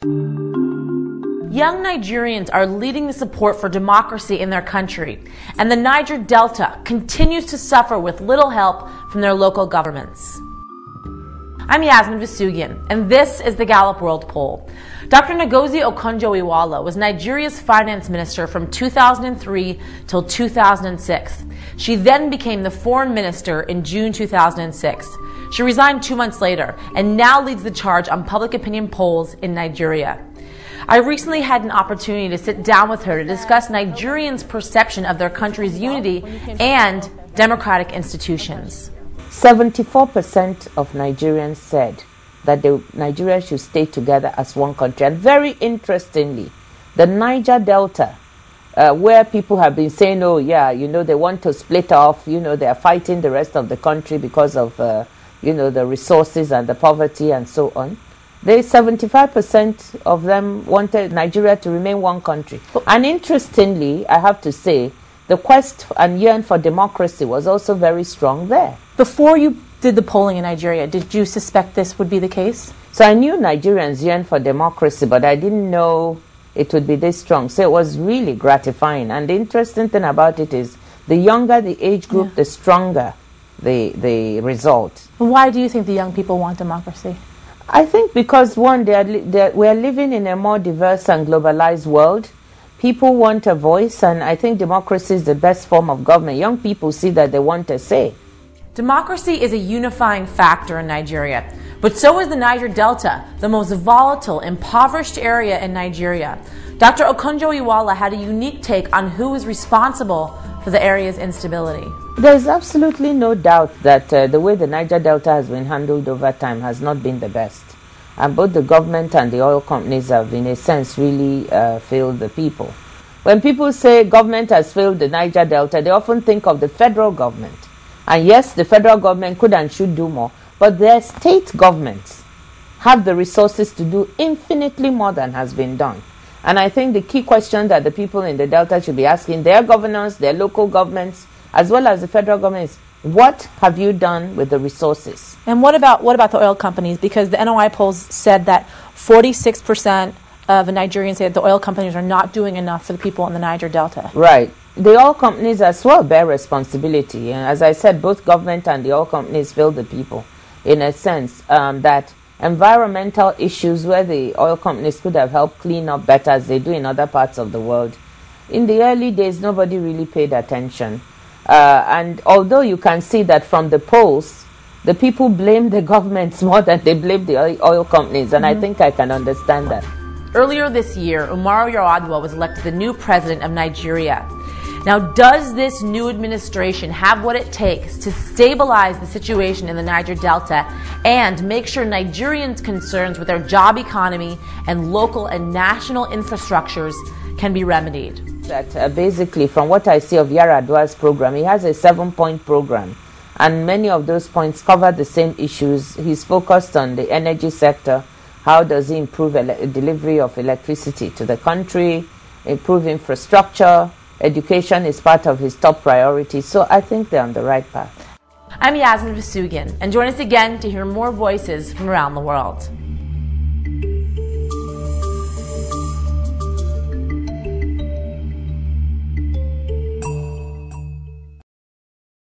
Young Nigerians are leading the support for democracy in their country, and the Niger Delta continues to suffer with little help from their local governments. I'm Yasmin Vasugian, and this is the Gallup World Poll. Dr. Ngozi Okonjo-Iweala was Nigeria's finance minister from 2003 till 2006. She then became the foreign minister in June 2006. She resigned 2 months later and now leads the charge on public opinion polls in Nigeria. I recently had an opportunity to sit down with her to discuss Nigerians' perception of their country's unity and democratic institutions. 74% of Nigerians said that Nigeria should stay together as one country. And very interestingly, the Niger Delta, where people have been saying, oh yeah, they want to split off, they are fighting the rest of the country because of, the resources and the poverty and so on. 75% of them wanted Nigeria to remain one country. And interestingly, I have to say, the quest and yearn for democracy was also very strong there. Before you did the polling in Nigeria, did you suspect this would be the case? So I knew Nigerians yearn for democracy, but I didn't know it would be this strong. So it was really gratifying. And the interesting thing about it is, the younger the age group, the stronger the result. Why do you think the young people want democracy? I think because, one, we're living in a more diverse and globalized world. People want a voice, and I think democracy is the best form of government. Young people see that they want a say. Democracy is a unifying factor in Nigeria, but so is the Niger Delta, the most volatile, impoverished area in Nigeria. Dr. Okonjo-Iweala had a unique take on who is responsible for the area's instability. There's absolutely no doubt that the way the Niger Delta has been handled over time has not been the best. And both the government and the oil companies have, in a sense, really failed the people. When people say government has failed the Niger Delta, they often think of the federal government. And yes, the federal government could and should do more, but their state governments have the resources to do infinitely more than has been done. And I think the key question that the people in the Delta should be asking their governors, their local governments, as well as the federal government is, what have you done with the resources? And what about the oil companies? Because the NOI polls said that 46% of the Nigerians say that the oil companies are not doing enough for the people in the Niger Delta. Right. The oil companies as well bear responsibility. And as I said, both government and the oil companies fail the people, in a sense that environmental issues where the oil companies could have helped clean up better, as they do in other parts of the world. In the early days, nobody really paid attention. And although you can see that from the polls, the people blame the governments more than they blame the oil companies, and I think I can understand that. Earlier this year, Yar'Adua was elected the new president of Nigeria. Now, does this new administration have what it takes to stabilize the situation in the Niger Delta and make sure Nigerians' concerns with their job economy and local and national infrastructures can be remedied? That basically, from what I see of Yar'Adua's program, he has a 7-point program, and many of those points cover the same issues. He's focused on the energy sector. How does he improve delivery of electricity to the country, improve infrastructure? Education is part of his top priorities, so I think they're on the right path. I'm Yasmin Vasugian, and join us again to hear more voices from around the world.